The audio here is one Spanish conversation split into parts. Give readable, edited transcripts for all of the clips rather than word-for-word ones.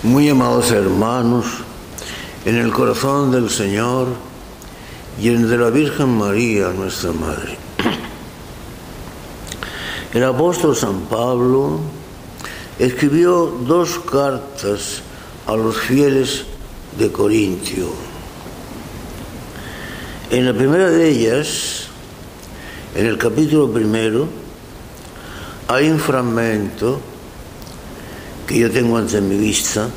Muy amados hermanos, en el corazón del Señor y en el de la Virgen María, nuestra Madre. El apóstol San Pablo escribió 2 cartas a los fieles de Corintio. En la primera de ellas, en el capítulo 1, hay un fragmento que yo tengo ante mi vista,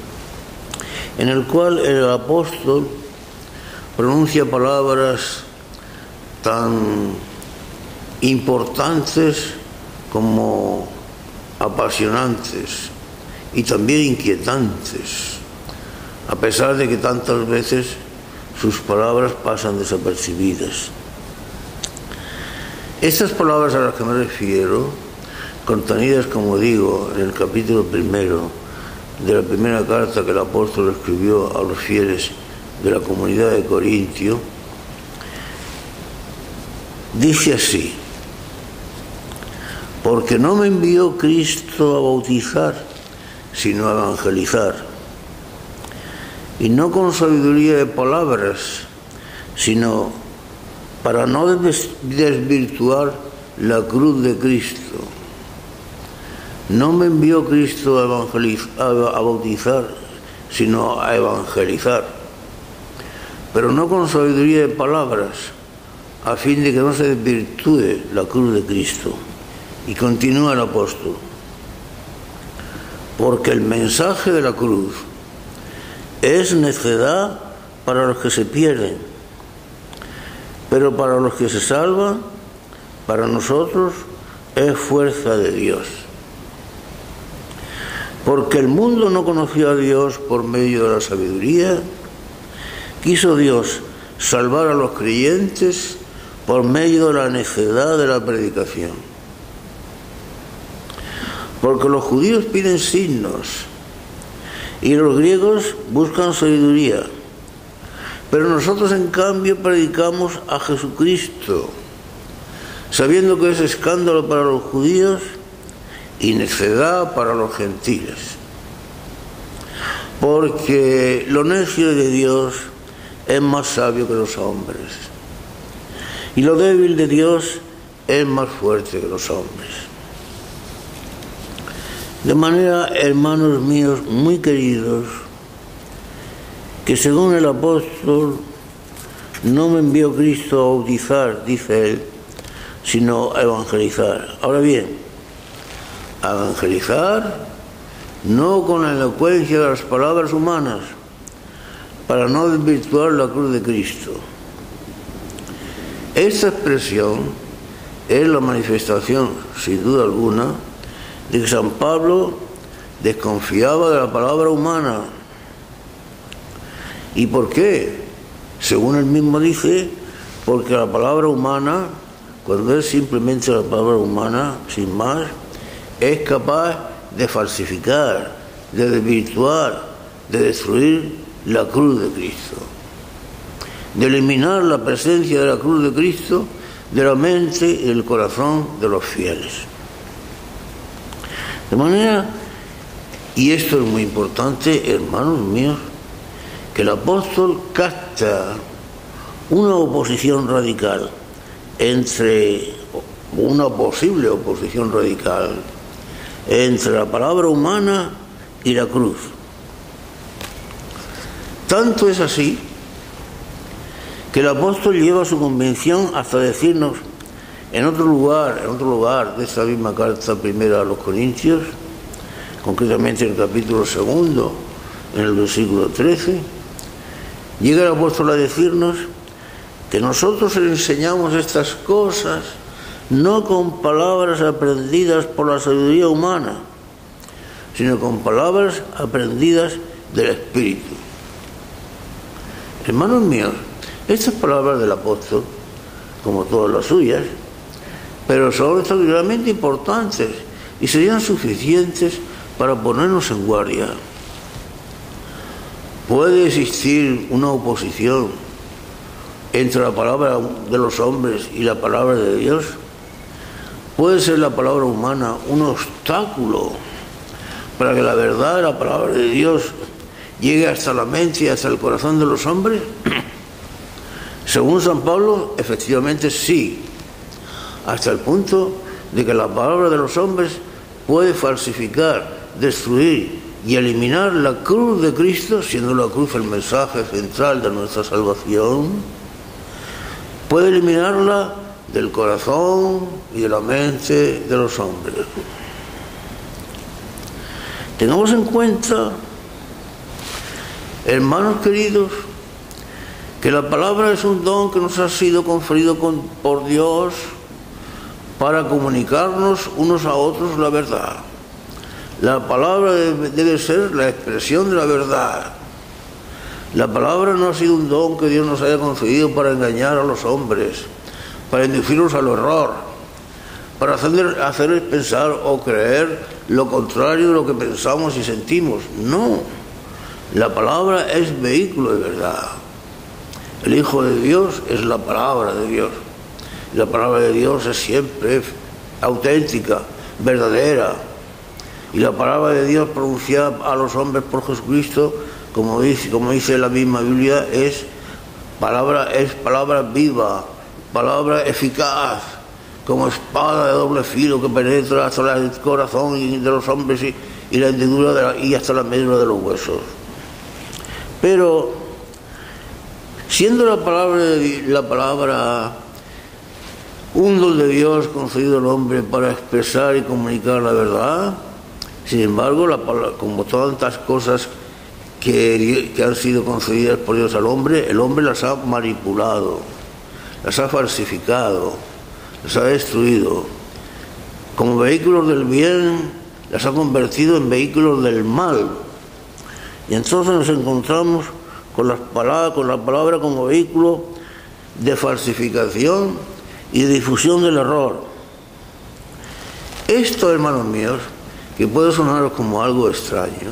en el cual el apóstol pronuncia palabras tan importantes como apasionantes y también inquietantes, a pesar de que tantas veces sus palabras pasan desapercibidas. Estas palabras a las que me refiero, contenidas, como digo, en el capítulo 1 de la primera carta que el apóstol escribió a los fieles de la comunidad de Corintio, dice así: porque no me envió Cristo a bautizar, sino a evangelizar, y no con sabiduría de palabras, sino para no desvirtuar la cruz de Cristo. No me envió Cristo a bautizar, sino a evangelizar, pero no con sabiduría de palabras, a fin de que no se desvirtúe la cruz de Cristo. Y continúa el apóstol: porque el mensaje de la cruz es necedad para los que se pierden, pero para los que se salvan, para nosotros es fuerza de Dios. Porque el mundo no conoció a Dios por medio de la sabiduría, quiso Dios salvar a los creyentes por medio de la necedad de la predicación. Porque los judíos piden signos y los griegos buscan sabiduría, pero nosotros en cambio predicamos a Jesucristo, sabiendo que es escándalo para los judíos y necedad para los gentiles. Porque lo necio de Dios es más sabio que los hombres, y lo débil de Dios es más fuerte que los hombres. De manera, hermanos míos muy queridos, que según el apóstol, no me envió Cristo a bautizar, dice él, sino a evangelizar. Ahora bien, a evangelizar no con la elocuencia de las palabras humanas, para no desvirtuar la cruz de Cristo. Esta expresión es la manifestación, sin duda alguna, de que San Pablo desconfiaba de la palabra humana. ¿Y por qué? Según él mismo dice, porque la palabra humana, cuando es simplemente la palabra humana, sin más, es capaz de falsificar, de desvirtuar, de destruir la cruz de Cristo, de eliminar la presencia de la cruz de Cristo de la mente y el corazón de los fieles. De manera, y esto es muy importante, hermanos míos, que el apóstol capta una oposición radical entre, una posible oposición radical entre la palabra humana y la cruz. Tanto es así que el apóstol lleva su convicción hasta decirnos en otro lugar de esta misma carta primera a los Corintios, concretamente en el capítulo 2, en el versículo 13, llega el apóstol a decirnos que nosotros le enseñamos estas cosas no con palabras aprendidas por la sabiduría humana, sino con palabras aprendidas del Espíritu. Hermanos míos, estas palabras del apóstol, como todas las suyas, pero son extraordinariamente importantes y serían suficientes para ponernos en guardia. ¿Puede existir una oposición entre la palabra de los hombres y la palabra de Dios? ¿Puede ser la palabra humana un obstáculo para que la verdad, la palabra de Dios, llegue hasta la mente y hasta el corazón de los hombres? Según San Pablo, efectivamente sí, hasta el punto de que la palabra de los hombres puede falsificar, destruir y eliminar la cruz de Cristo, siendo la cruz el mensaje central de nuestra salvación. Puede eliminarla del corazón y de la mente de los hombres. Tengamos en cuenta, hermanos queridos, que la palabra es un don que nos ha sido conferido por Dios para comunicarnos unos a otros la verdad. La palabra debe ser la expresión de la verdad. La palabra no ha sido un don que Dios nos haya concedido para engañar a los hombres, para inducirlos al error, para hacerles pensar o creer lo contrario de lo que pensamos y sentimos. No, la palabra es vehículo de verdad. El Hijo de Dios es la palabra de Dios. La palabra de Dios es siempre auténtica, verdadera. Y la palabra de Dios pronunciada a los hombres por Jesucristo, como dice la misma Biblia, es palabra viva, palabra eficaz, como espada de doble filo que penetra hasta el corazón de los hombres y la hendidura y hasta la médula de los huesos. Pero siendo la palabra un don de Dios concedido al hombre para expresar y comunicar la verdad, sin embargo, como tantas cosas que han sido concedidas por Dios al hombre, el hombre las ha manipulado, las ha falsificado, las ha destruido. Como vehículos del bien, las ha convertido en vehículos del mal. Y entonces nos encontramos con la palabra como vehículo de falsificación y de difusión del error. Esto, hermanos míos, que puede sonaros como algo extraño,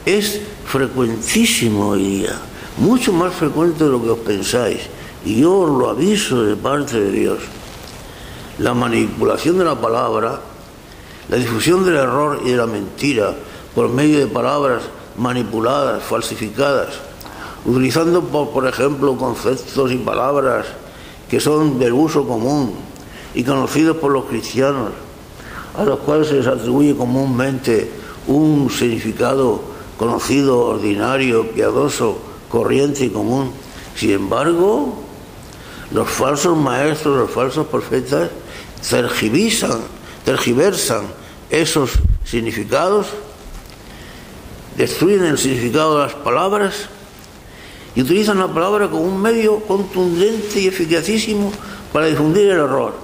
es frecuentísimo hoy día, mucho más frecuente de lo que os pensáis, y yo os lo aviso de parte de Dios. La manipulación de la palabra, la difusión del error y de la mentira por medio de palabras manipuladas, falsificadas, utilizando por ejemplo conceptos y palabras que son del uso común y conocidos por los cristianos, a los cuales se les atribuye comúnmente un significado conocido, ordinario, piadoso, corriente y común. Sin embargo, los falsos maestros, los falsos profetas tergiversan esos significados, destruyen el significado de las palabras y utilizan la palabra como un medio contundente y eficacísimo para difundir el error.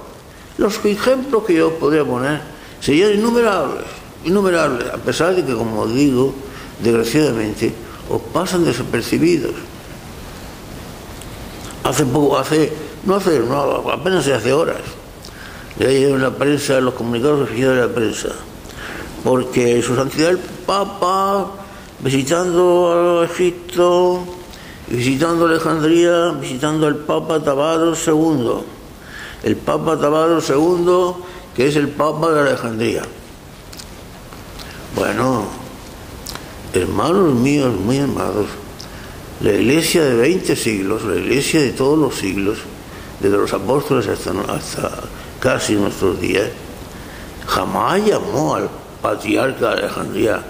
Los ejemplos que yo os podría poner serían innumerables, a pesar de que, como digo, desgraciadamente, os pasan desapercibidos. Apenas hace horas, leí en la prensa, en los comunicados oficiales de la prensa, porque Su Santidad el Papa, visitando a Egipto, visitando Alejandría, visitando al Papa Tabados II. El Papa Tabados II, que es el Papa de Alejandría. Bueno, hermanos míos, muy amados, la Iglesia de 20 siglos, la Iglesia de todos los siglos, desde los apóstoles hasta casi nuestros días, jamás llamó al patriarca de Alejandría,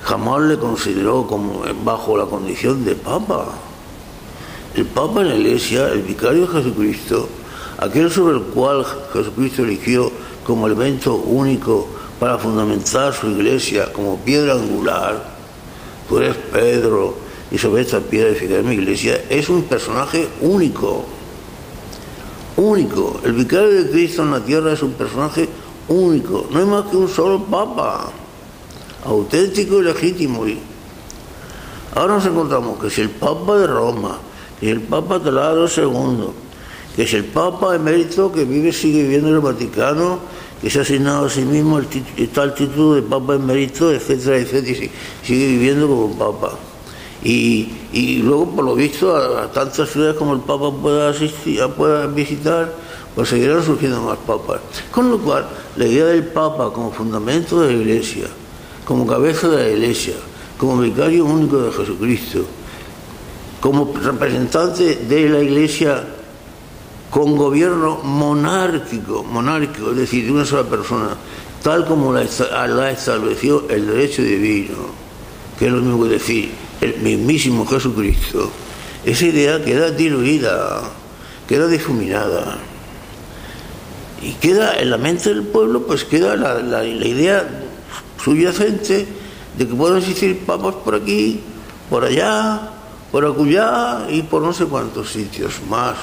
jamás le consideró como bajo la condición de Papa. El Papa en la Iglesia, el vicario de Jesucristo, aquel sobre el cual Jesucristo eligió como elemento único para fundamentar su Iglesia como piedra angular, tú eres Pedro y sobre esta piedra edificaré mi Iglesia, es un personaje único. El vicario de Cristo en la tierra es un personaje único, no hay más que un solo Papa, auténtico y legítimo. Ahora nos encontramos que si el Papa de Roma, que si el Papa Tabados II, que si el Papa emérito que sigue viviendo en el Vaticano, que se ha asignado a sí mismo el título de Papa emérito, etcétera, y sigue viviendo como Papa. Y luego, por lo visto, a tantas ciudades como el Papa pueda visitar, pues seguirán surgiendo más papas. Con lo cual, la idea del Papa como fundamento de la Iglesia, como cabeza de la Iglesia, como vicario único de Jesucristo, como representante de la Iglesia con gobierno monárquico, es decir, de una sola persona, tal como la estableció el derecho divino, que es lo mismo que decir el mismísimo Jesucristo. Esa idea queda diluida, queda difuminada, y queda en la mente del pueblo, pues queda la idea subyacente de que pueden existir papas por aquí, por allá, por acullá y por no sé cuántos sitios más.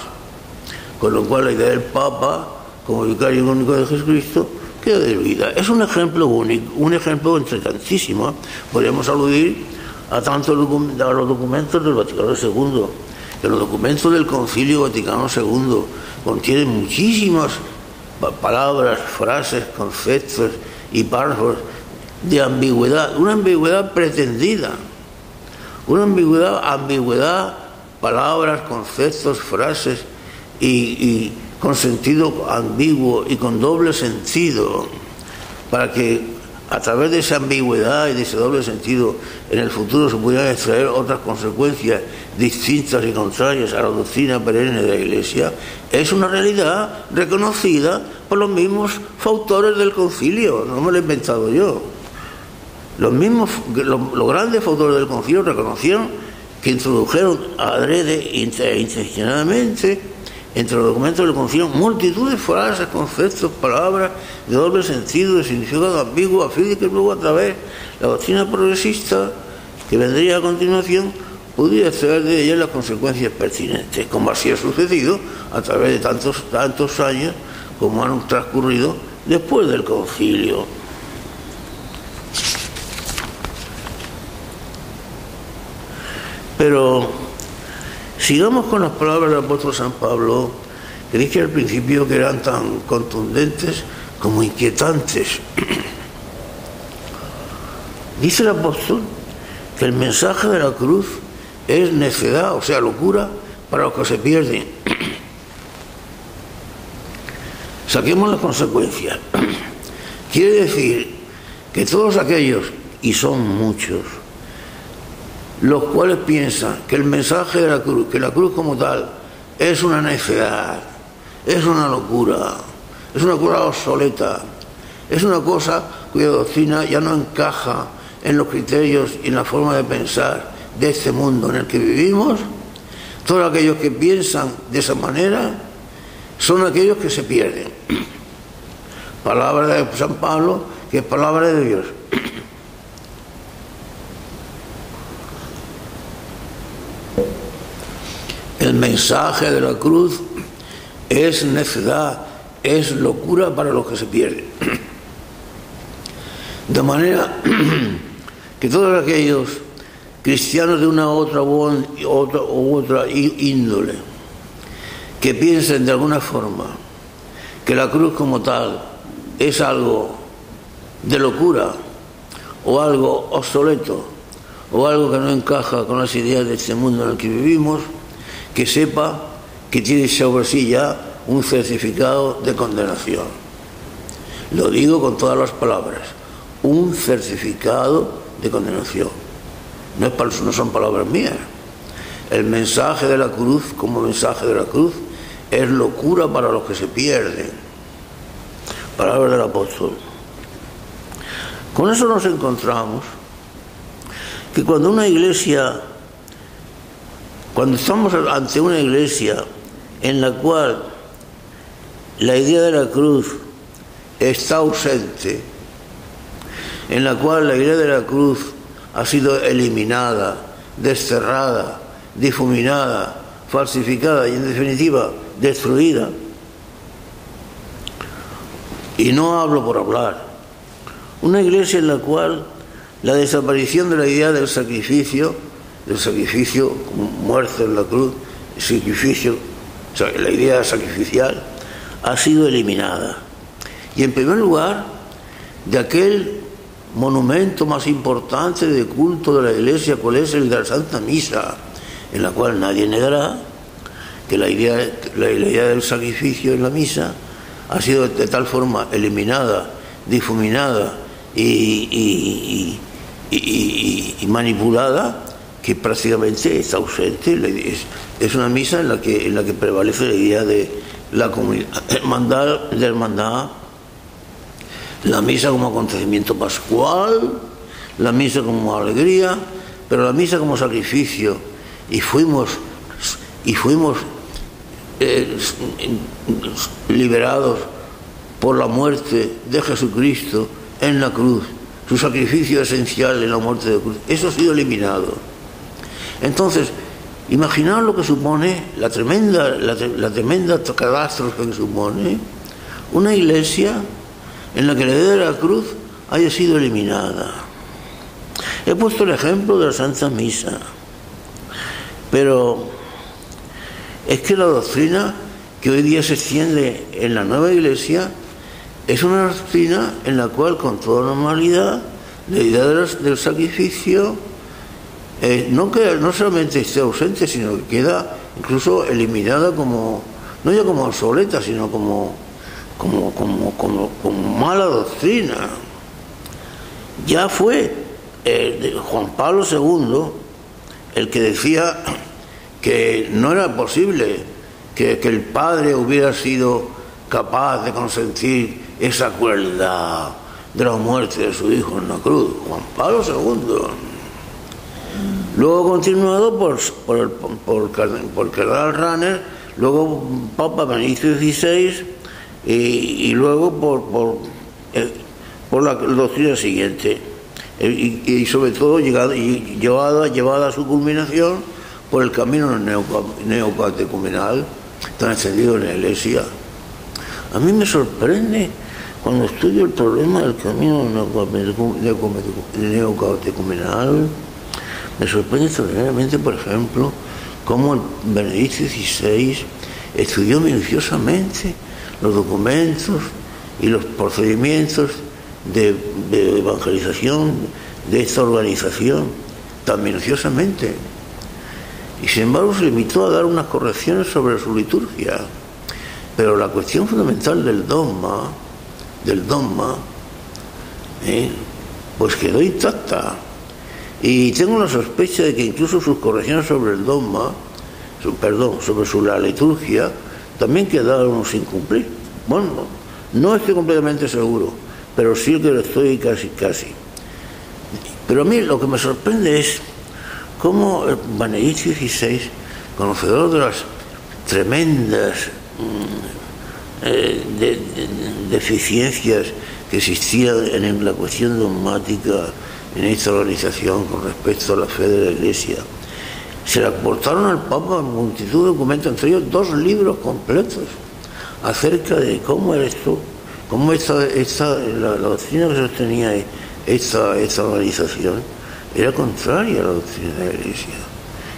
Con lo cual la idea del Papa como vicario único de Jesucristo queda diluida. Es un ejemplo único, un ejemplo entre tantísimos. Podríamos aludir a los documentos del Vaticano II, que los documentos del Concilio Vaticano II contienen muchísimas palabras, frases, conceptos y párrafos de ambigüedad, una ambigüedad pretendida, una ambigüedad, palabras, conceptos, frases y con sentido ambiguo y con doble sentido, para que a través de esa ambigüedad y de ese doble sentido en el futuro se pudieran extraer otras consecuencias distintas y contrarias a la doctrina perenne de la Iglesia. Es una realidad reconocida por los mismos fautores del concilio, no me lo he inventado yo. Los grandes fautores del concilio reconocieron que introdujeron adrede e intencionadamente entre los documentos del concilio multitud de frases, conceptos, palabras de doble sentido, de significado ambiguo, a fin de que luego a través de la doctrina progresista que vendría a continuación pudiera extraer de ella las consecuencias pertinentes, como así ha sucedido a través de tantos años como han transcurrido después del concilio. Pero sigamos con las palabras del apóstol San Pablo, que dije al principio que eran tan contundentes como inquietantes. Dice el apóstol que el mensaje de la cruz es necedad, o sea, locura, para los que se pierden. Saquemos las consecuencias. Quiere decir que todos aquellos, y son muchos, los cuales piensan que el mensaje de la cruz, que la cruz como tal, es una necedad, es una locura, es una cosa obsoleta, es una cosa cuya doctrina ya no encaja en los criterios y en la forma de pensar de este mundo en el que vivimos. Todos aquellos que piensan de esa manera son aquellos que se pierden. Palabra de San Pablo, que es palabra de Dios. El mensaje de la cruz es necedad, es locura para los que se pierden. De manera que todos aquellos cristianos de una u otra índole que piensen de alguna forma que la cruz como tal es algo de locura o algo obsoleto o algo que no encaja con las ideas de este mundo en el que vivimos, que sepa que tiene sobre sí ya un certificado de condenación. Lo digo con todas las palabras, un certificado de condenación. No son palabras mías. El mensaje de la cruz, como mensaje de la cruz, es locura para los que se pierden. Palabras del apóstol. Con eso nos encontramos que cuando estamos ante una iglesia en la cual la idea de la cruz está ausente, en la cual la idea de la cruz ha sido eliminada, desterrada, difuminada, falsificada y en definitiva destruida, y no hablo por hablar, una iglesia en la cual la desaparición de la idea del sacrificio muerte en la cruz, la idea sacrificial ha sido eliminada. Y en primer lugar, de aquel monumento más importante de culto de la Iglesia, cuál es el de la Santa Misa, en la cual nadie negará que la idea del sacrificio en la misa ha sido de tal forma eliminada, difuminada y manipulada, que prácticamente está ausente. Es una misa en la que prevalece la idea de la hermandad, la misa como acontecimiento pascual, la misa como alegría, pero la misa como sacrificio, y fuimos liberados por la muerte de Jesucristo en la cruz, su sacrificio esencial en la muerte de cruz. Eso ha sido eliminado. Entonces, imaginaos lo que supone la tremenda catástrofe que supone una iglesia en la que la idea de la cruz haya sido eliminada. He puesto el ejemplo de la Santa Misa, pero es que la doctrina que hoy día se extiende en la nueva iglesia es una doctrina en la cual, con toda normalidad, la idea del sacrificio no solamente esté ausente, sino que queda incluso eliminada como, no ya como obsoleta, sino como mala doctrina. Ya fue Juan Pablo II el que decía que no era posible que el padre hubiera sido capaz de consentir esa crueldad de la muerte de su hijo en la cruz. Juan Pablo II. Luego continuado por Cardenal Ranner, luego Papa Benedicto XVI y luego por la doctrina siguiente, y sobre todo llevada a su culminación por el camino neocatecumenal tan extendido en la Iglesia. A mí me sorprende cuando estudio el problema del camino neocatecumenal. Me sorprende extraordinariamente, por ejemplo, cómo el Benedicto XVI estudió minuciosamente los documentos y los procedimientos de evangelización de esta organización tan minuciosamente. Y sin embargo se limitó a dar unas correcciones sobre su liturgia. Pero la cuestión fundamental del dogma, pues quedó intacta. Y tengo la sospecha de que incluso sus correcciones sobre el dogma, sobre la liturgia, también quedaron sin cumplir. Bueno, no estoy completamente seguro, pero sí que lo estoy casi. Pero a mí lo que me sorprende es cómo Benedicto XVI, conocedor de las tremendas deficiencias que existían en la cuestión dogmática en esta organización con respecto a la fe de la Iglesia, se le aportaron al Papa multitud de documentos, entre ellos 2 libros completos acerca de cómo era esto, cómo la doctrina que sostenía esta organización era contraria a la doctrina de la Iglesia.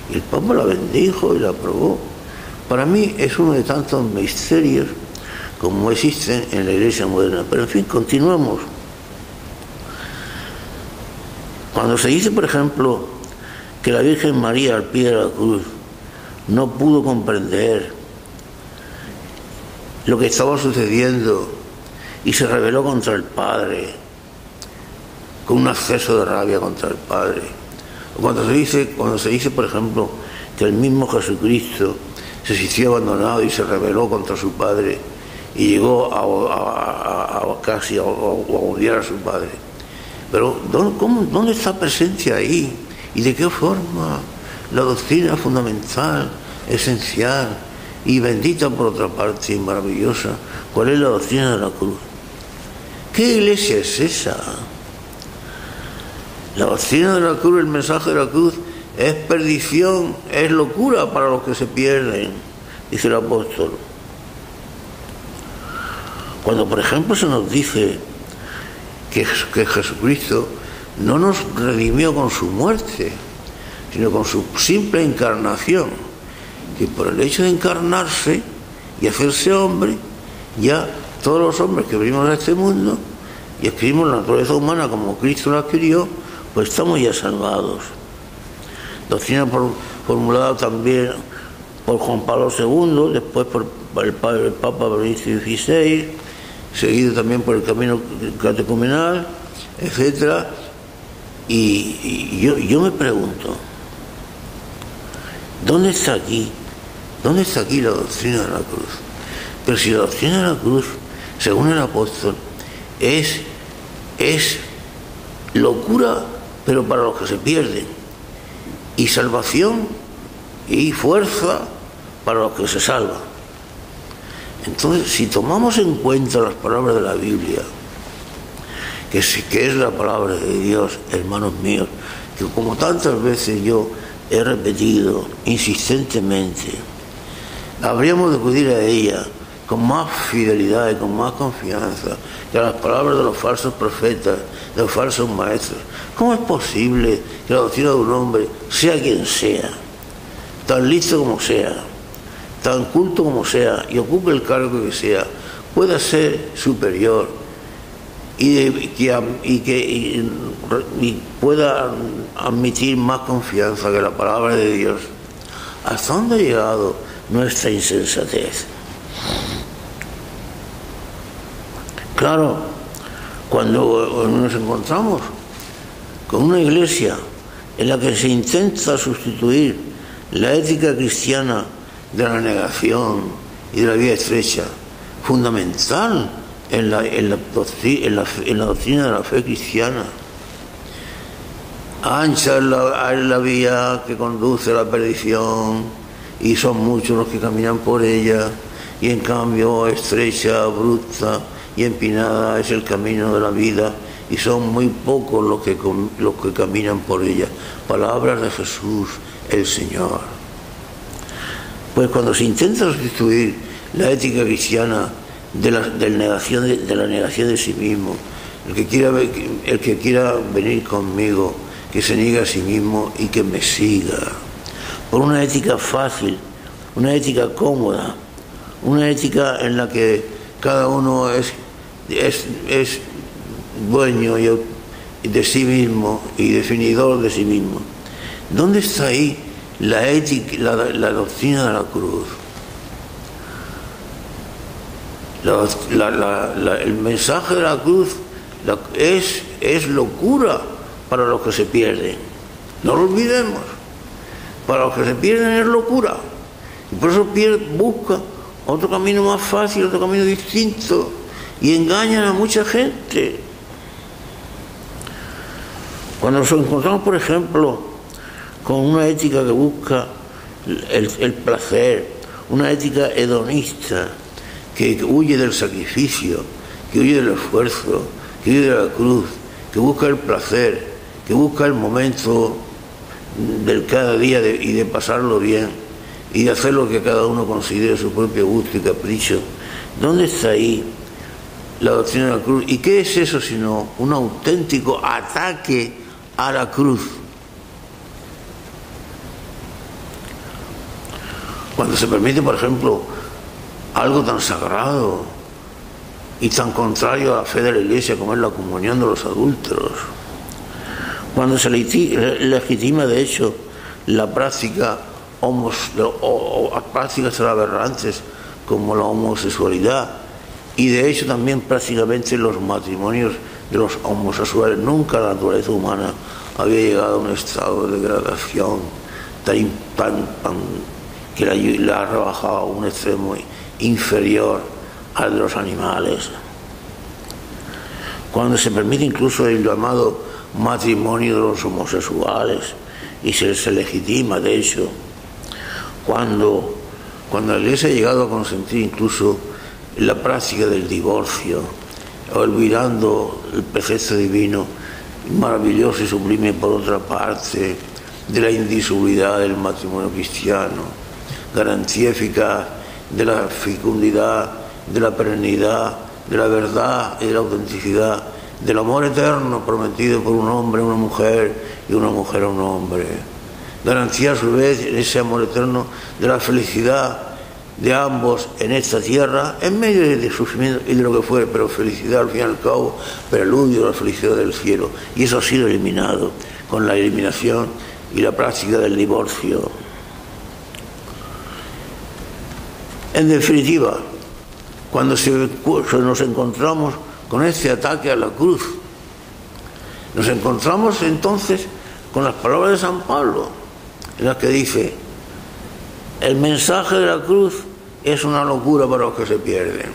Y el Papa la bendijo y la aprobó. Para mí es uno de tantos misterios como existen en la Iglesia moderna. Pero en fin, continuamos. Cuando se dice, por ejemplo, que la Virgen María al pie de la cruz no pudo comprender lo que estaba sucediendo y se rebeló contra el Padre, con un acceso de rabia contra el Padre. O cuando se dice, por ejemplo, que el mismo Jesucristo se sintió abandonado y se rebeló contra su Padre y llegó a casi a odiar a su Padre. Pero ¿dónde está presente ahí? ¿Y de qué forma la doctrina fundamental, esencial y bendita por otra parte y maravillosa? ¿Cuál es la doctrina de la cruz? ¿Qué iglesia es esa? La doctrina de la cruz, el mensaje de la cruz, es perdición, es locura para los que se pierden, dice el apóstol. Cuando, por ejemplo, se nos dice que Jesucristo no nos redimió con su muerte, sino con su simple encarnación, que por el hecho de encarnarse y hacerse hombre, ya todos los hombres que venimos a este mundo y adquirimos la naturaleza humana como Cristo la adquirió, pues estamos ya salvados. Doctrina formulada también por Juan Pablo II, después por el Papa Benedicto XVI, seguido también por el camino catecumenal, etcétera. Y yo me pregunto, ¿dónde está aquí la doctrina de la cruz? Pero si la doctrina de la cruz, según el apóstol, es locura, pero para los que se pierden, y salvación y fuerza para los que se salvan. Entonces, si tomamos en cuenta las palabras de la Biblia, que es la palabra de Dios, hermanos míos, que como tantas veces yo he repetido insistentemente, habríamos de acudir a ella con más fidelidad y con más confianza que a las palabras de los falsos profetas, de los falsos maestros. ¿Cómo es posible que la doctrina de un hombre, sea quien sea, tan listo como sea, tan culto como sea, y ocupe el cargo que sea, pueda ser superior y pueda admitir más confianza que la palabra de Dios? ¿Hasta dónde ha llegado nuestra insensatez? Claro, cuando nos encontramos con una iglesia en la que se intenta sustituir la ética cristiana de la negación y de la vida estrecha, fundamental en la doctrina de la fe cristiana, ancha es la vía que conduce a la perdición y son muchos los que caminan por ella, y en cambio estrecha, abrupta y empinada es el camino de la vida, y son muy pocos los que caminan por ella. Palabras de Jesús el Señor. Pues cuando se intenta sustituir la ética cristiana de la negación de sí mismo, el que quiera venir conmigo, que se niegue a sí mismo y que me siga, por una ética fácil, una ética cómoda, una ética en la que cada uno es dueño de sí mismo y definidor de sí mismo. ¿Dónde está ahí la ética, la doctrina de la cruz? El mensaje de la cruz es locura para los que se pierden. No lo olvidemos. Para los que se pierden es locura. Y por eso busca otro camino más fácil, otro camino distinto, y engañan a mucha gente. Cuando nos encontramos, por ejemplo, con una ética que busca el placer, una ética hedonista, que huye del sacrificio, que huye del esfuerzo, que huye de la cruz, que busca el placer, que busca el momento del cada día y de pasarlo bien y de hacer lo que cada uno considere su propio gusto y capricho. ¿Dónde está ahí la doctrina de la cruz? ¿Y qué es eso sino un auténtico ataque a la cruz? Cuando se permite, por ejemplo, algo tan sagrado y tan contrario a la fe de la Iglesia como es la comunión de los adúlteros, cuando se legitima de hecho la práctica o prácticas aberrantes como la homosexualidad, y de hecho también prácticamente los matrimonios de los homosexuales. Nunca la naturaleza humana había llegado a un estado de degradación que la ha rebajado a un extremo inferior al de los animales. Cuando se permite incluso el llamado matrimonio de los homosexuales y se legitima de hecho, cuando la Iglesia ha llegado a consentir incluso la práctica del divorcio, olvidando el precepto divino maravilloso y sublime por otra parte de la indisolubilidad del matrimonio cristiano, garantía eficaz de la fecundidad, de la perennidad, de la verdad y de la autenticidad, del amor eterno prometido por un hombre a una mujer y una mujer a un hombre. Garantía a su vez en ese amor eterno de la felicidad de ambos en esta tierra, en medio de sufrimiento y de lo que fuere, pero felicidad al fin y al cabo, preludio a la felicidad del cielo. Y eso ha sido eliminado con la eliminación y la práctica del divorcio. En definitiva, cuando nos encontramos con este ataque a la cruz, Nos encontramos entonces con las palabras de San Pablo, en las que dice: el mensaje de la cruz es una locura para los que se pierden.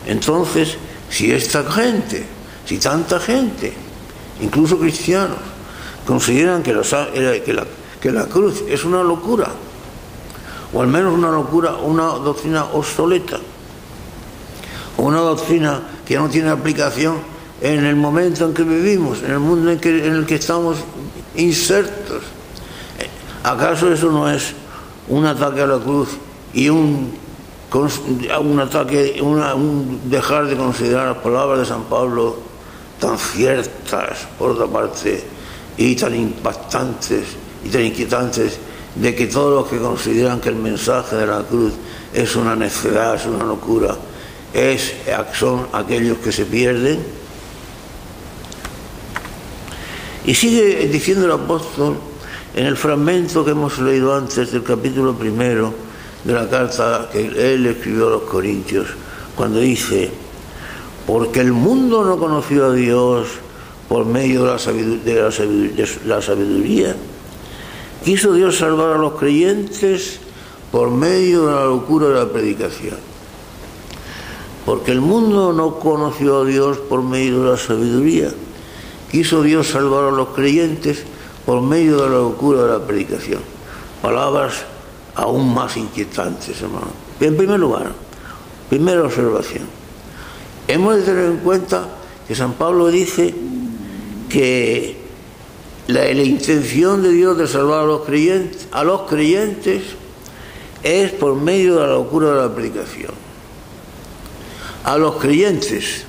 Entonces, si esta gente, si tanta gente, incluso cristianos, consideran que la cruz es una locura, o al menos una locura, una doctrina obsoleta, o una doctrina que no tiene aplicación en el momento en que vivimos, en el mundo en el que estamos insertos, ¿acaso eso no es un ataque a la cruz y un dejar de considerar las palabras de San Pablo tan ciertas, por otra parte, y tan impactantes y tan inquietantes, de que todos los que consideran que el mensaje de la cruz es una necedad, es una locura, son aquellos que se pierden? Y sigue diciendo el apóstol en el fragmento que hemos leído antes del capítulo 1 de la carta que él escribió a los Corintios, cuando dice: porque el mundo no conoció a Dios por medio de la sabiduría, quiso Dios salvar a los creyentes por medio de la locura de la predicación. Porque el mundo no conoció a Dios por medio de la sabiduría, quiso Dios salvar a los creyentes por medio de la locura de la predicación. Palabras aún más inquietantes, hermano. En primer lugar, primera observación, hemos de tener en cuenta que San Pablo dice que la intención de Dios de salvar a los creyentes es por medio de la locura de la predicación. A los creyentes,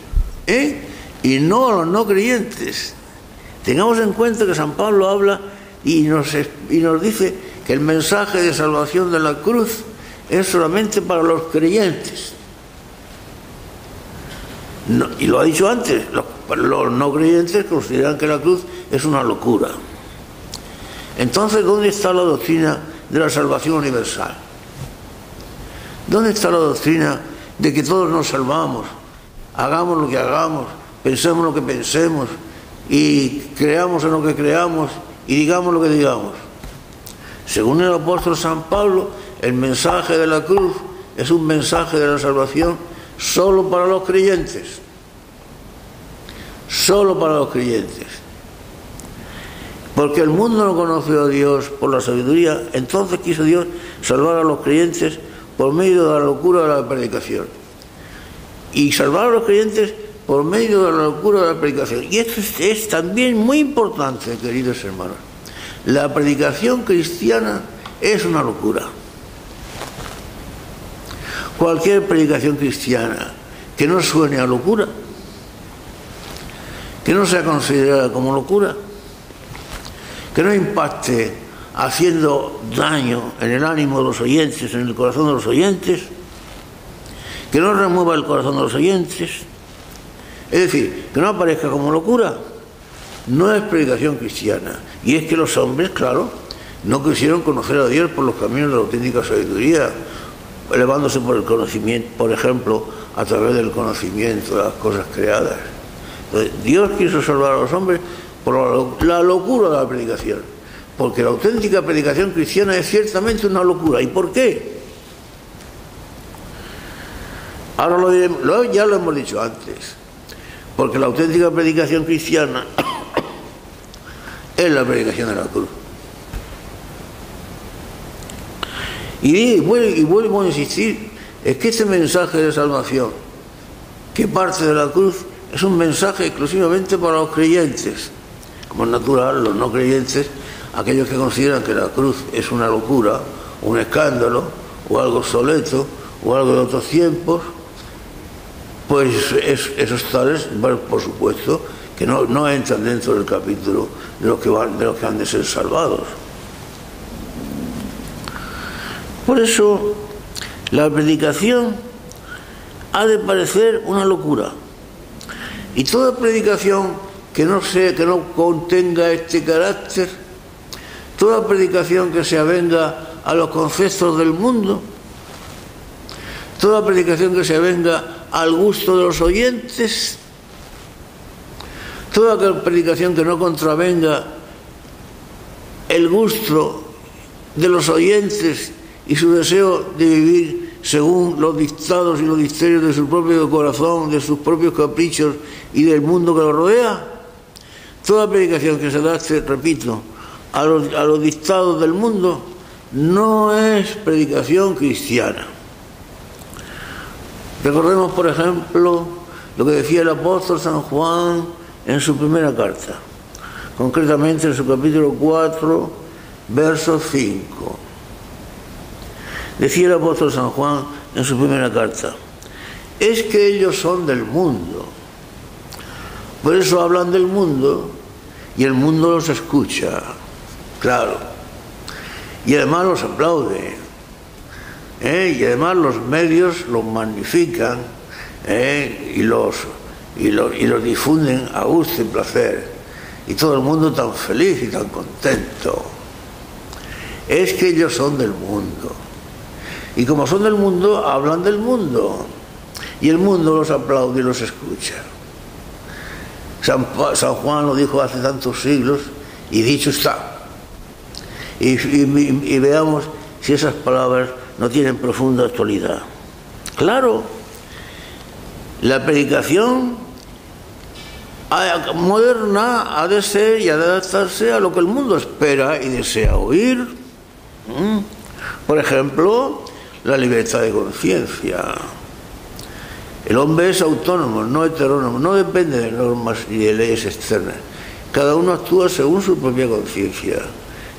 y no a los no creyentes. Tengamos en cuenta que San Pablo habla y nos dice que el mensaje de salvación de la cruz es solamente para los creyentes. No, y lo ha dicho antes, los no creyentes consideran que la cruz es una locura. Entonces, ¿dónde está la doctrina de la salvación universal? ¿Dónde está la doctrina de que todos nos salvamos, hagamos lo que hagamos, pensemos lo que pensemos, y creamos en lo que creamos, y digamos lo que digamos? Según el apóstol San Pablo, el mensaje de la cruz es un mensaje de la salvación solo para los creyentes. Solo para los creyentes. Porque el mundo no conoció a Dios por la sabiduría, entonces quiso Dios salvar a los creyentes por medio de la locura de la predicación. Y salvar a los creyentes por medio de la locura de la predicación. Y esto es también muy importante, queridos hermanos. La predicación cristiana es una locura. Cualquier predicación cristiana que no suene a locura, que no sea considerada como locura, que no impacte haciendo daño en el ánimo de los oyentes, en el corazón de los oyentes, que no remueva el corazón de los oyentes, es decir, que no aparezca como locura, no es predicación cristiana. Y es que los hombres, claro, no quisieron conocer a Dios por los caminos de la auténtica sabiduría, elevándose por el conocimiento, por ejemplo, a través del conocimiento de las cosas creadas. Entonces, Dios quiso salvar a los hombres por la locura de la predicación, porque la auténtica predicación cristiana es ciertamente una locura. ¿Y por qué? Ahora lo diremos, ya lo hemos dicho antes, porque la auténtica predicación cristiana es la predicación de la cruz. Y vuelvo a insistir, es que este mensaje de salvación que parte de la cruz es un mensaje exclusivamente para los creyentes. Como es natural, los no creyentes, aquellos que consideran que la cruz es una locura, un escándalo, o algo obsoleto, o algo de otros tiempos, pues esos tales, bueno, por supuesto, que no entran dentro del capítulo de los que han de ser salvados. Por eso, la predicación ha de parecer una locura. Y toda predicación que no contenga este carácter, toda predicación que se avenga a los conceptos del mundo, toda predicación que se avenga al gusto de los oyentes, Toda predicación que no contravenga el gusto de los oyentes y su deseo de vivir según los dictados y los dicterios de su propio corazón, de sus propios caprichos y del mundo que lo rodea. Toda predicación que se adapte, repito, a los dictados del mundo no es predicación cristiana. Recordemos, por ejemplo, lo que decía el apóstol San Juan en su primera carta, concretamente en su capítulo 4, verso 5. Decía el apóstol San Juan en su primera carta: es que ellos son del mundo, por eso hablan del mundo y el mundo los escucha, claro, y además los aplaude, y además los medios los magnifican, y los difunden a gusto y placer, y todo el mundo tan feliz y tan contento. Es que ellos son del mundo, y como son del mundo, hablan del mundo, y el mundo los aplaude y los escucha. San Juan lo dijo hace tantos siglos, y dicho está. Y veamos si esas palabras no tienen profunda actualidad. Claro, la predicación moderna ha de ser y ha de adaptarse a lo que el mundo espera y desea oír. Por ejemplo, la libertad de conciencia. El hombre es autónomo, no heterónomo, no depende de normas y de leyes externas. Cada uno actúa según su propia conciencia.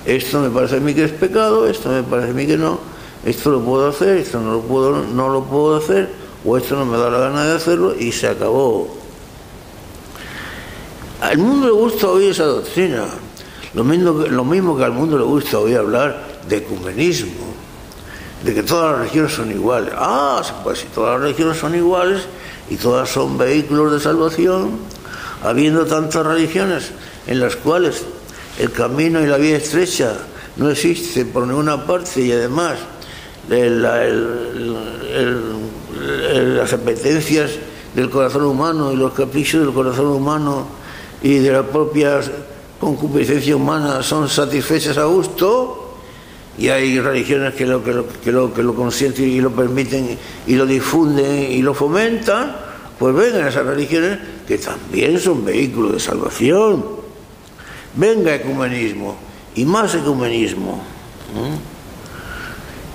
Esto me parece a mí que es pecado, esto me parece a mí que no, esto lo puedo hacer, esto no lo puedo hacer, o esto no me da la gana de hacerlo, y se acabó. Al mundo le gusta oír esa doctrina, lo mismo que al mundo le gusta oír hablar de ecumenismo, de que todas las religiones son iguales. Pues si todas las religiones son iguales y todas son vehículos de salvación, habiendo tantas religiones en las cuales el camino y la vía estrecha no existe por ninguna parte, y además las apetencias del corazón humano y los caprichos del corazón humano y de la propia concupiscencia humana son satisfechas a gusto, y hay religiones que lo consienten y lo permiten y lo difunden y lo fomentan, pues vengan esas religiones que también son vehículos de salvación. Venga ecumenismo y más ecumenismo.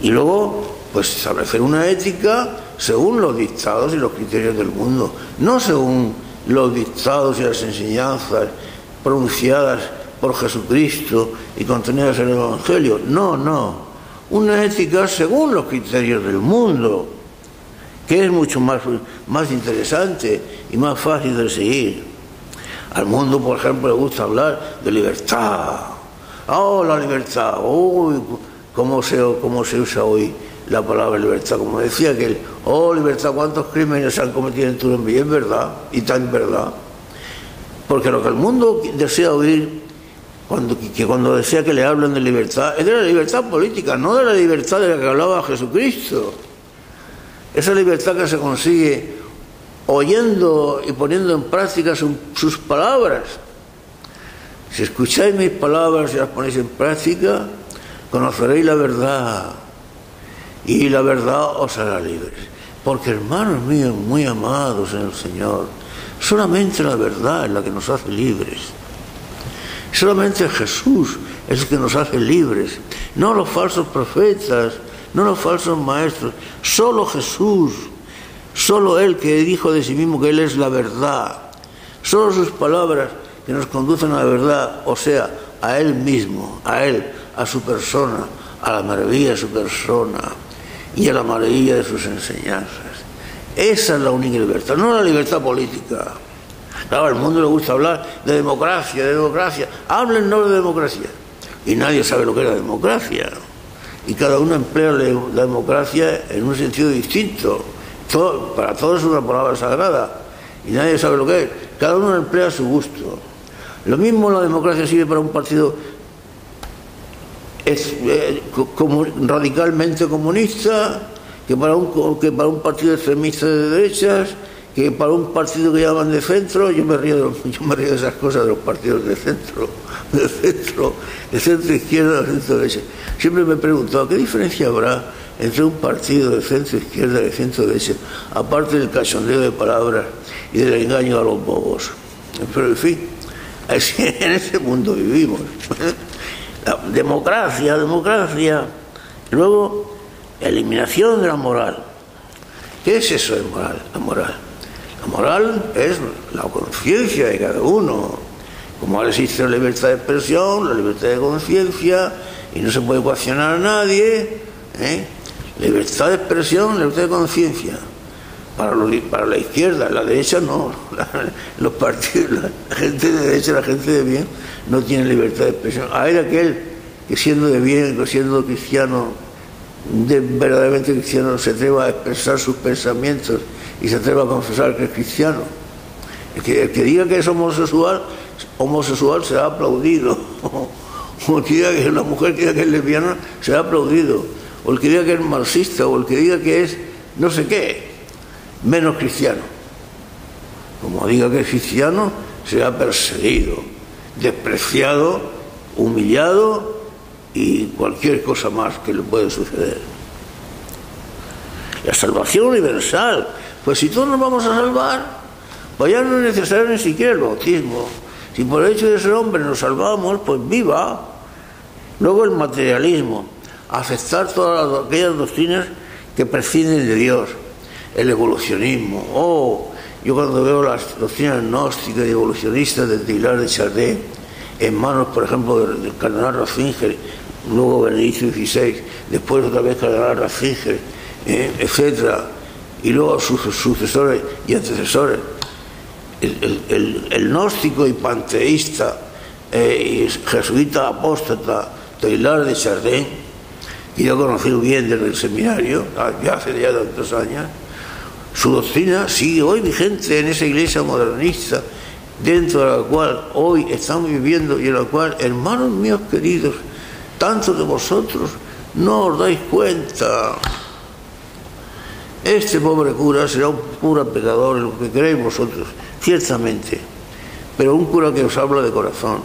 Y luego, pues establecer una ética según los dictados y los criterios del mundo, no según los dictados y las enseñanzas pronunciadas por Jesucristo y contenidas en el Evangelio. No. Una ética según los criterios del mundo, que es mucho más interesante y más fácil de seguir. Al mundo, por ejemplo, le gusta hablar de libertad. La libertad. ¿Cómo se usa hoy la palabra libertad? Como decía aquel, libertad, ¿cuántos crímenes se han cometido en Turembí? Es verdad, y tan verdad. Porque lo que el mundo desea oír, cuando desea que le hablen de libertad, es de la libertad política, no de la libertad de la que hablaba Jesucristo. Esa libertad que se consigue oyendo y poniendo en práctica sus palabras. Si escucháis mis palabras y las ponéis en práctica, conoceréis la verdad, y la verdad os hará libres. Porque, hermanos míos, muy amados en el Señor, solamente la verdad es la que nos hace libres. Solamente Jesús es el que nos hace libres, no los falsos profetas, no los falsos maestros, solo Jesús, solo Él, que dijo de sí mismo que Él es la verdad, solo sus palabras que nos conducen a la verdad, o sea, a Él mismo, a Él, a su persona, a la maravilla de su persona y a la maravilla de sus enseñanzas. Esa es la única libertad, no la libertad política. Claro, al mundo le gusta hablar de democracia, háblennos de democracia. Y nadie sabe lo que es la democracia. Y cada uno emplea la democracia en un sentido distinto. Para todos es una palabra sagrada. Y nadie sabe lo que es. Cada uno emplea a su gusto. Lo mismo la democracia sirve para un partido radicalmente comunista, que para un partido extremista de derechas, que para un partido que llaman de centro, yo me río de esas cosas de los partidos de centro izquierda, de centro derecha. Siempre me he preguntado, ¿qué diferencia habrá entre un partido de centro izquierda y de centro derecha, aparte del cachondeo de palabras y del engaño a los bobos? Pero en fin, así, en ese mundo vivimos. La democracia. Luego, eliminación de la moral. ¿Qué es eso de moral? La moral es la conciencia de cada uno. Como ahora existe la libertad de expresión, la libertad de conciencia, y no se puede coaccionar a nadie, libertad de expresión, libertad de conciencia. Para la izquierda, la derecha no. Los partidos, la gente de derecha, la gente de bien, no tiene libertad de expresión. Hay aquel que siendo de bien, que siendo cristiano, verdaderamente cristiano, se atreva a expresar sus pensamientos y se atreva a confesar que es cristiano. El que diga que es homosexual será aplaudido. O el que diga que es una mujer que diga que es lesbiana será aplaudido. O el que diga que es marxista, o el que diga que es no sé qué, menos cristiano. Como diga que es cristiano, será perseguido, despreciado, humillado y cualquier cosa más que le puede suceder. La salvación universal. Pues si todos nos vamos a salvar, pues ya no es necesario ni siquiera el bautismo. Si por el hecho de ser hombre nos salvamos, pues viva. Luego el materialismo, aceptar todas aquellas doctrinas que prescinden de Dios. El evolucionismo. Yo cuando veo las doctrinas gnósticas y evolucionistas de Teilhard de Chardin en manos, por ejemplo, del cardenal Ratzinger, luego Benedicto XVI, después otra vez cardenal Ratzinger, etcétera, y luego sus sucesores y antecesores, el gnóstico y panteísta y jesuita apóstata Teilhard de Chardin, que yo he conocido bien desde el seminario, ya hace tantos años, su doctrina sigue hoy vigente en esa iglesia modernista, dentro de la cual hoy estamos viviendo y en la cual, hermanos míos queridos, tantos de vosotros no os dais cuenta. Este pobre cura será un cura pecador, en lo que queréis vosotros, ciertamente, pero un cura que os habla de corazón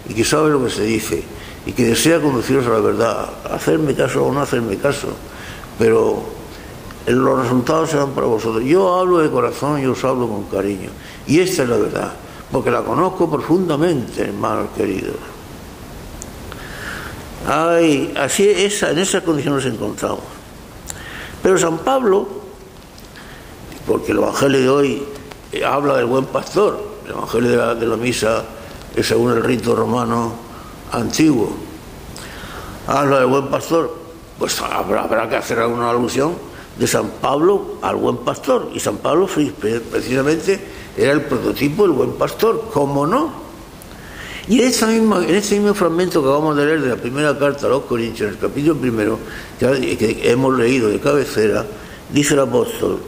y que sabe lo que se dice y que desea conduciros a la verdad, hacerme caso o no hacerme caso, pero los resultados serán para vosotros. Yo hablo de corazón y os hablo con cariño, y esta es la verdad, porque la conozco profundamente, hermanos queridos. Así en esas condiciones nos encontramos. Pero San Pablo, porque el Evangelio de hoy habla del buen pastor, el Evangelio de la misa es según el rito romano antiguo, habla del buen pastor, pues habrá que hacer alguna alusión de San Pablo al buen pastor, y San Pablo precisamente era el prototipo del buen pastor, ¿cómo no? Y en este mismo fragmento que acabamos de leer de la primera carta a los Corintios, en el capítulo primero, que hemos leído de cabecera, dice el apóstol,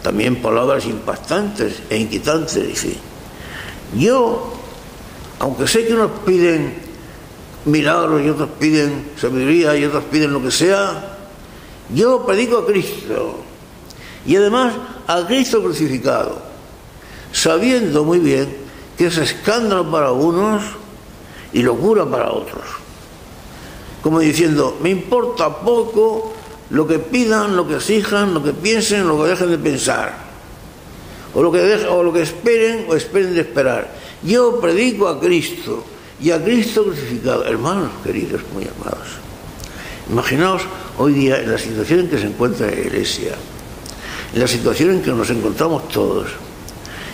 también palabras impactantes e inquietantes, dice: yo, aunque sé que unos piden milagros y otros piden sabiduría y otros piden lo que sea, yo predico a Cristo, y además a Cristo crucificado, sabiendo muy bien que es escándalo para unos y locura para otros. Como diciendo, me importa poco lo que pidan, lo que exijan, lo que piensen, lo que dejen de pensar, o lo que esperen o esperen de esperar. Yo predico a Cristo y a Cristo crucificado. Hermanos queridos, muy amados, imaginaos hoy día en la situación en que se encuentra la Iglesia, en la situación en que nos encontramos todos,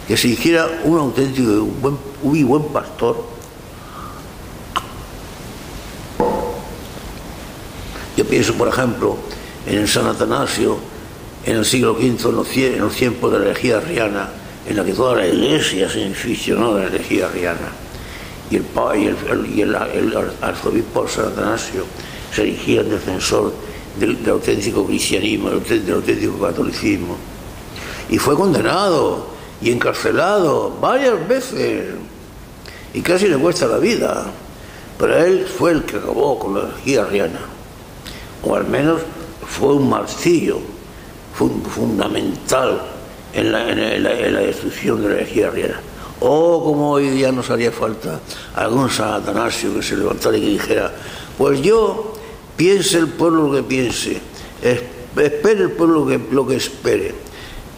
que se hiciera un auténtico y buen pastor. Yo pienso, por ejemplo, en San Atanasio, en el siglo V, en los tiempos de la herejía arriana, en la que toda la Iglesia se inficionó de la herejía arriana, y el arzobispo San Atanasio se erigía en defensor del auténtico cristianismo, del auténtico catolicismo, y fue condenado y encarcelado varias veces, y casi le cuesta la vida, pero él fue el que acabó con la herejía arriana, o al menos fue un martirio fundamental en la destrucción de la herejía arriana. O como hoy día nos haría falta algún San Atanasio que se levantara y que dijera: pues yo, piense el pueblo lo que piense, espere el pueblo lo que espere,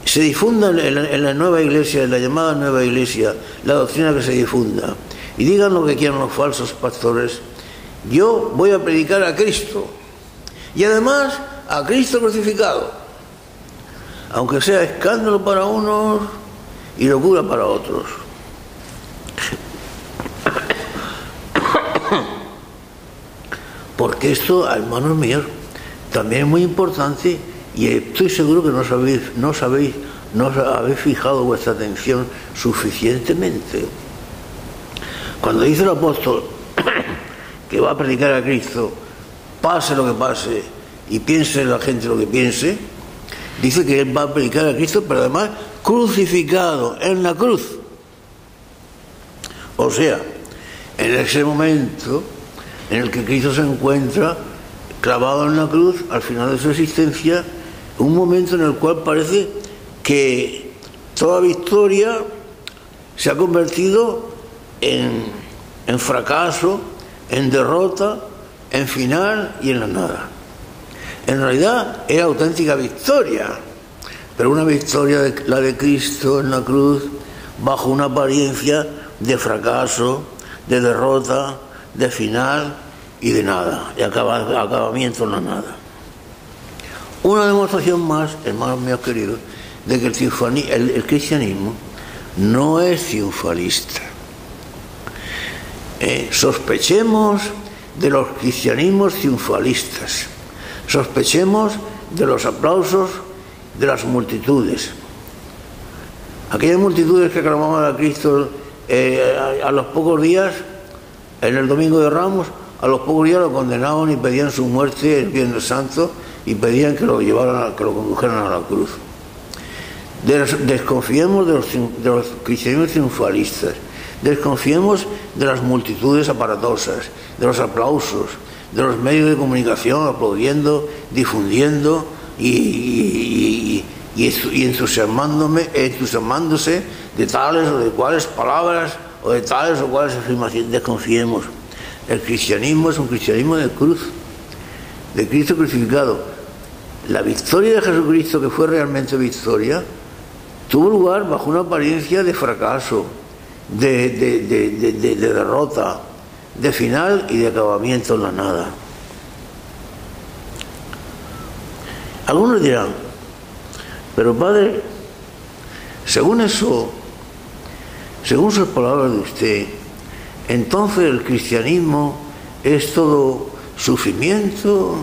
se difunda en la nueva iglesia, en la llamada nueva iglesia, la doctrina que se difunda, y digan lo que quieran los falsos pastores, yo voy a predicar a Cristo, y además a Cristo crucificado, aunque sea escándalo para unos y locura para otros. Porque esto, hermanos míos, también es muy importante, y estoy seguro que no os habéis fijado vuestra atención suficientemente. Cuando dice el apóstol que va a predicar a Cristo, pase lo que pase y piense la gente lo que piense, dice que él va a predicar a Cristo, pero además crucificado en la cruz. O sea, en ese momento en el que Cristo se encuentra clavado en la cruz al final de su existencia, un momento en el cual parece que toda victoria se ha convertido en fracaso, en derrota, en final y en la nada. En realidad era auténtica victoria, pero una victoria la de Cristo en la cruz bajo una apariencia de fracaso, de derrota, de final y de nada, de acabamiento en la nada. Una demostración más, hermanos míos queridos, de que el cristianismo no es triunfalista. Sospechemos de los cristianismos triunfalistas, sospechemos de los aplausos de las multitudes. Aquellas multitudes que aclamaban a Cristo a los pocos días, en el Domingo de Ramos, a los pocos días lo condenaban y pedían su muerte el Viernes Santo y pedían que lo condujeran a la cruz. Desconfiemos de los cristianismos triunfalistas, desconfiemos de las multitudes aparatosas, de los aplausos, de los medios de comunicación aplaudiendo, difundiendo y entusiasmándose de tales o de cuales palabras o de tales o cuales afirmaciones. Desconfiemos. El cristianismo es un cristianismo de cruz, de Cristo crucificado. La victoria de Jesucristo, que fue realmente victoria, tuvo lugar bajo una apariencia de fracaso, de derrota, de final y de acabamiento en la nada. Algunos dirán: pero padre, según sus palabras de usted, entonces el cristianismo es todo sufrimiento,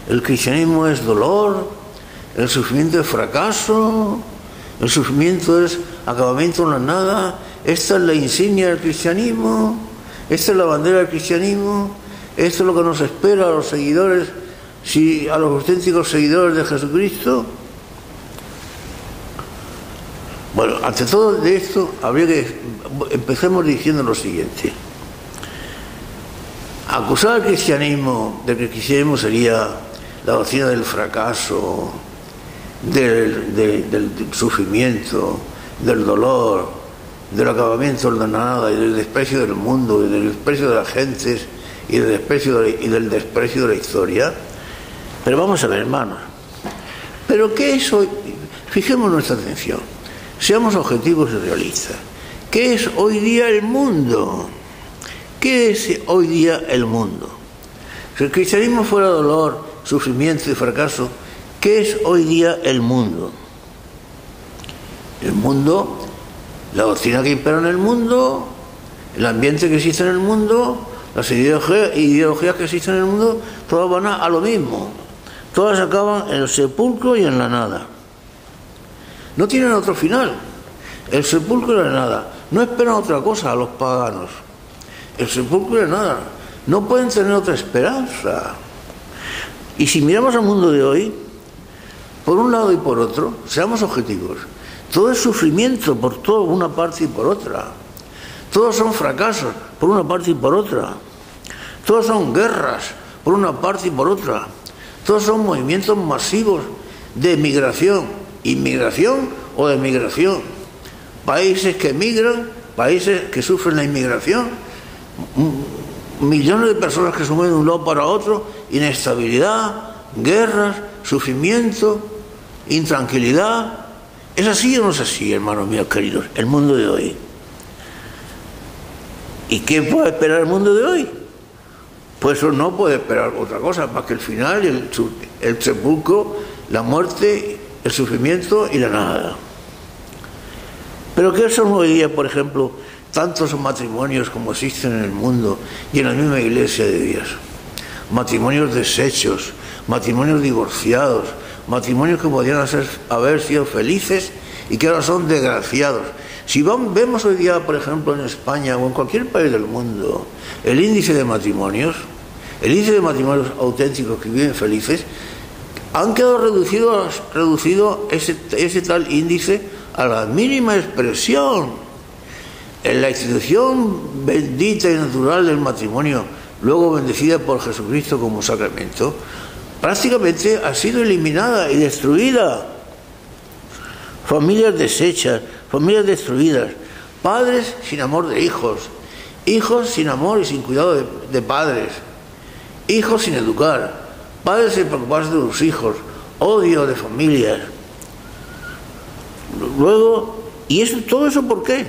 el cristianismo es dolor, el sufrimiento es fracaso, el sufrimiento es acabamiento en la nada. Esta es la insignia del cristianismo, esta es la bandera del cristianismo, esto es lo que nos espera a los seguidores, a los auténticos seguidores de Jesucristo. Bueno, ante todo de esto habría que empecemos diciendo lo siguiente: acusar al cristianismo de que el cristianismo sería la doctrina del fracaso, del sufrimiento, del dolor, del acabamiento de la nada y del desprecio del mundo y del desprecio de las gentes y del desprecio de la historia. Pero vamos a ver, hermanos, ¿pero qué es hoy? Fijemos nuestra atención, seamos objetivos y realistas. ¿Qué es hoy día el mundo? ¿Qué es hoy día el mundo? Si el cristianismo fuera dolor, sufrimiento y fracaso, ¿qué es hoy día el mundo? El mundo, la doctrina que impera en el mundo, el ambiente que existe en el mundo, las ideologías que existen en el mundo, todas van a lo mismo. Todas acaban en el sepulcro y en la nada. No tienen otro final. El sepulcro y la nada. No esperan otra cosa a los paganos. El sepulcro y la nada. No pueden tener otra esperanza. Y si miramos al mundo de hoy, por un lado y por otro, seamos objetivos. Todo es sufrimiento por toda una parte y por otra. Todos son fracasos por una parte y por otra. Todos son guerras por una parte y por otra. Todos son movimientos masivos de migración. Inmigración o de migración. Países que emigran, países que sufren la inmigración, millones de personas que se mueven de un lado para otro, inestabilidad, guerras, sufrimiento, intranquilidad. ¿Es así o no es así, hermanos míos queridos, el mundo de hoy? ¿Y qué puede esperar el mundo de hoy? Pues eso no puede esperar otra cosa más que el final, el sepulcro, la muerte, el sufrimiento y la nada. Pero ¿qué son hoy día, por ejemplo, tantos matrimonios como existen en el mundo y en la misma iglesia de Dios? Matrimonios deshechos, matrimonios divorciados, matrimonios que podrían haber sido felices y que ahora son desgraciados. Si vemos hoy día, por ejemplo, en España o en cualquier país del mundo, el índice de matrimonios auténticos que viven felices, han quedado reducido ese tal índice a la mínima expresión. En la institución bendita y natural del matrimonio, luego bendecida por Jesucristo como sacramento, prácticamente ha sido eliminada y destruida. Familias deshechas, familias destruidas, padres sin amor de hijos, hijos sin amor y sin cuidado de padres, hijos sin educar, padres sin preocuparse de los hijos, odio de familias. Luego, todo eso ¿por qué?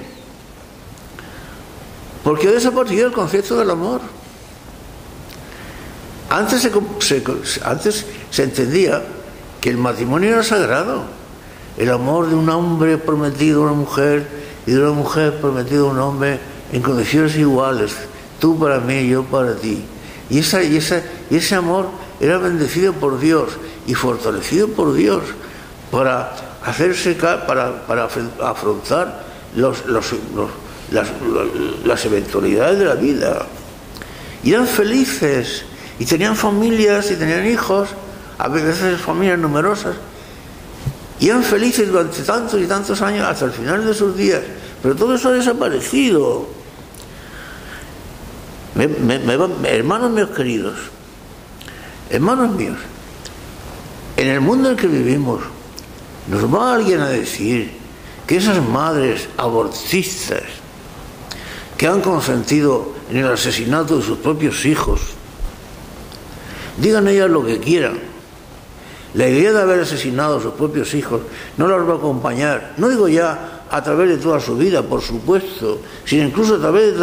Porque ha desaparecido el concepto del amor. Antes se entendía que el matrimonio era sagrado. El amor de un hombre prometido a una mujer y de una mujer prometida a un hombre en condiciones iguales, tú para mí, yo para ti. Y ese amor era bendecido por Dios y fortalecido por Dios para afrontar las eventualidades de la vida. Y eran felices y tenían familias y tenían hijos, a veces familias numerosas. Y eran felices durante tantos y tantos años hasta el final de sus días. Pero todo eso ha desaparecido. Hermanos míos queridos, hermanos míos, en el mundo en que vivimos, nos va alguien a decir que esas madres abortistas que han consentido en el asesinato de sus propios hijos, digan ellas lo que quieran, la idea de haber asesinado a sus propios hijos no las va a acompañar, no digo ya a través de toda su vida, por supuesto, sino incluso a través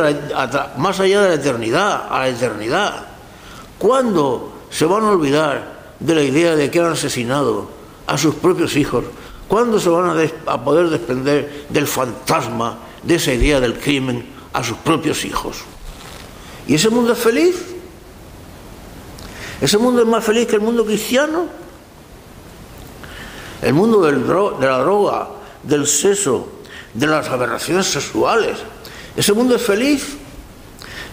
más allá de la eternidad, a la eternidad. ¿Cuándo se van a olvidar de la idea de que han asesinado a sus propios hijos? ¿Cuándo se van a poder desprender del fantasma de esa idea del crimen a sus propios hijos? ¿Y ese mundo es feliz? ¿Ese mundo es más feliz que el mundo cristiano? El mundo de la droga, del sexo, de las aberraciones sexuales. ¿Ese mundo es feliz?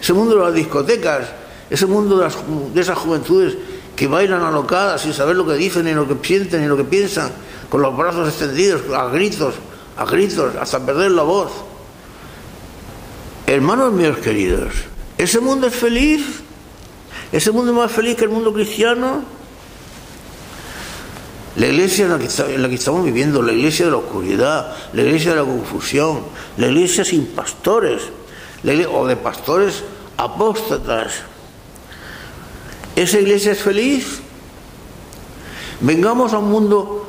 Ese mundo de las discotecas, ese mundo de esas juventudes que bailan alocadas sin saber lo que dicen, ni lo que sienten, ni lo que piensan, con los brazos extendidos, a gritos, hasta perder la voz. Hermanos míos queridos, ¿ese mundo es feliz? ¿Ese mundo es más feliz que el mundo cristiano? La iglesia en la que estamos viviendo, la iglesia de la oscuridad, la iglesia de la confusión, la iglesia sin pastores, o de pastores apóstatas. ¿Esa iglesia es feliz? Vengamos al mundo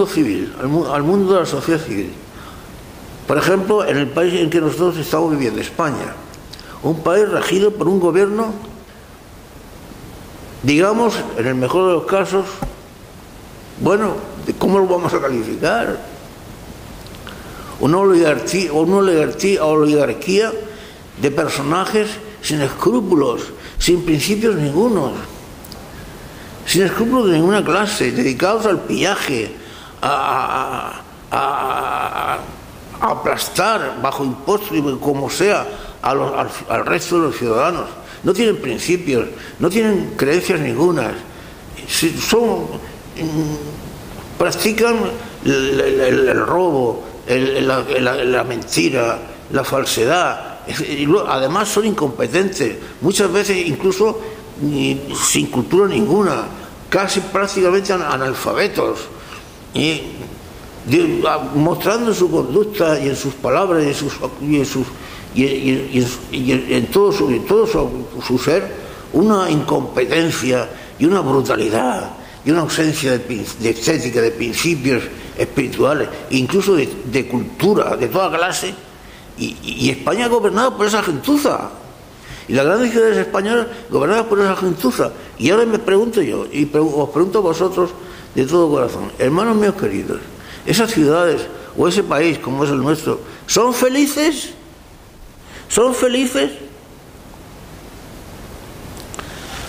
civil, al mundo de la sociedad civil. Por ejemplo, en el país en que nosotros estamos viviendo, España, un país regido por un gobierno, digamos, en el mejor de los casos, bueno, ¿cómo lo vamos a calificar? Una oligarquía de personajes sin escrúpulos, sin principios ningunos, sin escrúpulos de ninguna clase, dedicados al pillaje, a aplastar bajo impuestos y como sea al resto de los ciudadanos. No tienen principios, no tienen creencias ningunas, practican el robo, la mentira, la falsedad. Además son incompetentes, muchas veces incluso sin cultura ninguna, casi prácticamente analfabetos. Y mostrando en su conducta y en sus palabras y en todo su ser una incompetencia y una brutalidad y una ausencia de estética, de principios espirituales, incluso de cultura de toda clase, y España gobernada por esa gentuza, y las grandes ciudades españolas gobernadas por esa gentuza. Y ahora me pregunto yo, y os pregunto a vosotros de todo corazón, hermanos míos queridos, esas ciudades o ese país como es el nuestro, ¿son felices? ¿Son felices?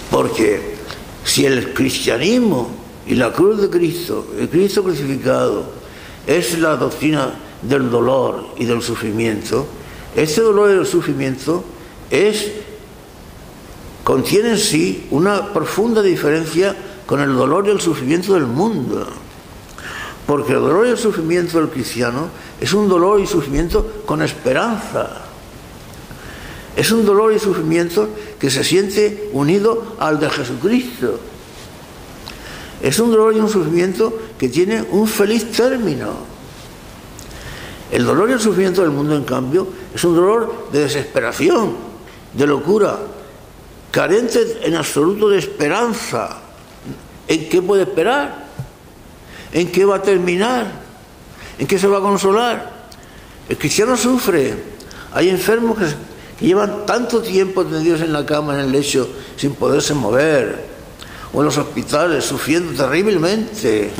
Porque si el cristianismo y la cruz de Cristo, el Cristo crucificado, es la doctrina del dolor y del sufrimiento, este dolor y el sufrimiento contiene en sí una profunda diferencia con el dolor y el sufrimiento del mundo. Porque el dolor y el sufrimiento del cristiano es un dolor y sufrimiento con esperanza. Es un dolor y sufrimiento que se siente unido al de Jesucristo. Es un dolor y un sufrimiento que tiene un feliz término. El dolor y el sufrimiento del mundo, en cambio, es un dolor de desesperación, de locura, carente en absoluto de esperanza. ¿En qué puede esperar? ¿En qué va a terminar? ¿En qué se va a consolar? El cristiano sufre. Hay enfermos que llevan tanto tiempo tendidos en la cama, en el lecho, sin poderse mover, o en los hospitales sufriendo terriblemente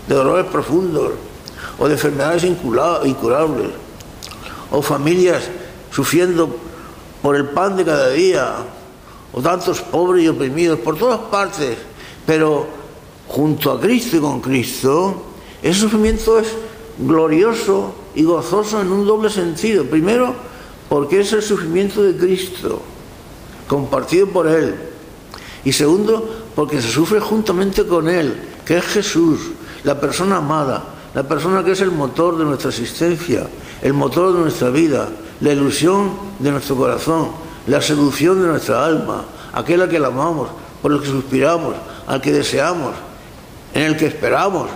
de dolores profundos, o de enfermedades incurables, o familias sufriendo por el pan de cada día, o tantos pobres y oprimidos por todas partes. Pero junto a Cristo y con Cristo, ese sufrimiento es glorioso y gozoso en un doble sentido. Primero, porque es el sufrimiento de Cristo, compartido por Él. Y segundo, porque se sufre juntamente con Él, que es Jesús, la persona amada, la persona que es el motor de nuestra existencia, el motor de nuestra vida, la ilusión de nuestro corazón, la seducción de nuestra alma, aquel al que la amamos, por el que suspiramos, al que deseamos, en el que esperamos.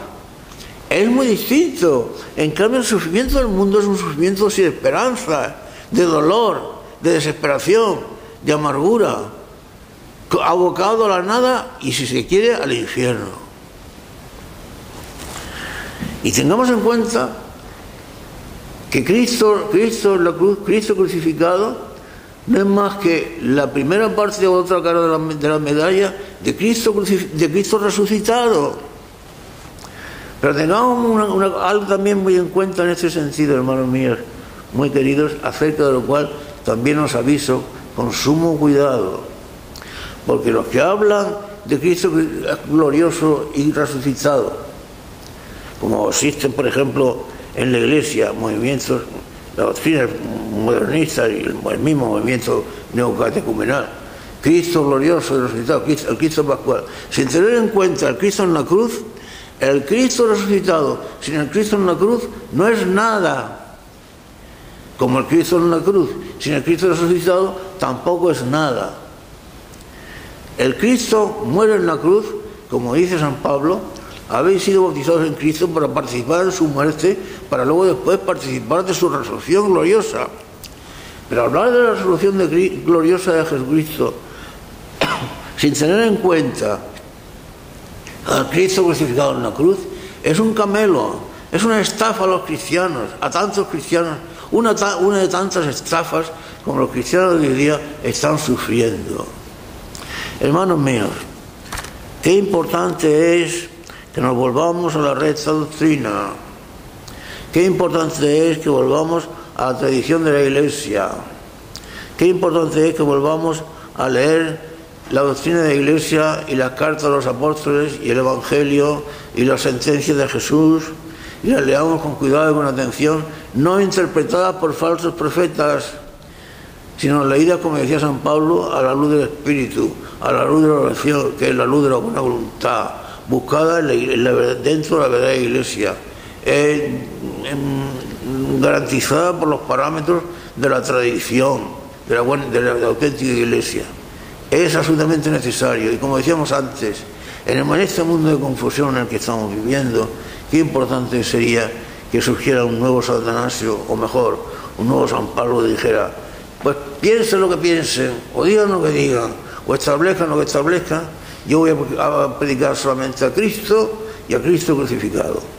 Es muy distinto. En cambio, el sufrimiento del mundo es un sufrimiento sin esperanza, de dolor, de desesperación, de amargura, abocado a la nada y, si se quiere, al infierno. Y tengamos en cuenta que Cristo en la cruz, Cristo crucificado, no es más que la primera parte de otra cara de la medalla de Cristo resucitado. Pero tengamos algo también muy en cuenta en este sentido, hermanos míos, muy queridos, acerca de lo cual también os aviso con sumo cuidado. Porque los que hablan de Cristo glorioso y resucitado, como existen, por ejemplo, en la Iglesia, movimientos, la doctrina modernista y el mismo movimiento neocatecumenal, Cristo glorioso y resucitado, el Cristo pascual, sin tener en cuenta el Cristo en la cruz, el Cristo resucitado sin el Cristo en la cruz no es nada. Como el Cristo en la cruz sin el Cristo resucitado tampoco es nada. El Cristo muere en la cruz, como dice San Pablo: habéis sido bautizados en Cristo para participar en su muerte, para luego después participar de su resurrección gloriosa. Pero hablar de la resurrección gloriosa de Jesucristo sin tener en cuenta al Cristo crucificado en la cruz es un camelo, es una estafa a los cristianos, a tantos cristianos, una de tantas estafas como los cristianos de hoy día están sufriendo. Hermanos míos, qué importante es que nos volvamos a la recta doctrina. Qué importante es que volvamos a la tradición de la Iglesia. Qué importante es que volvamos a leer la doctrina de la Iglesia y las cartas de los apóstoles y el Evangelio y las sentencias de Jesús, y las leamos con cuidado y con atención, no interpretadas por falsos profetas, sino leídas, como decía San Pablo, a la luz del Espíritu, a la luz de la oración, que es la luz de la buena voluntad, buscada dentro de la verdadera Iglesia, garantizada por los parámetros de la tradición, de la auténtica Iglesia. es absolutamente necesario. Y como decíamos antes, en este mundo de confusión en el que estamos viviendo, qué importante sería que surgiera un nuevo San Atanasio, o mejor, un nuevo San Pablo, que dijera, pues piensen lo que piensen, o digan lo que digan, o establezcan lo que establezcan, yo voy a predicar solamente a Cristo y a Cristo crucificado.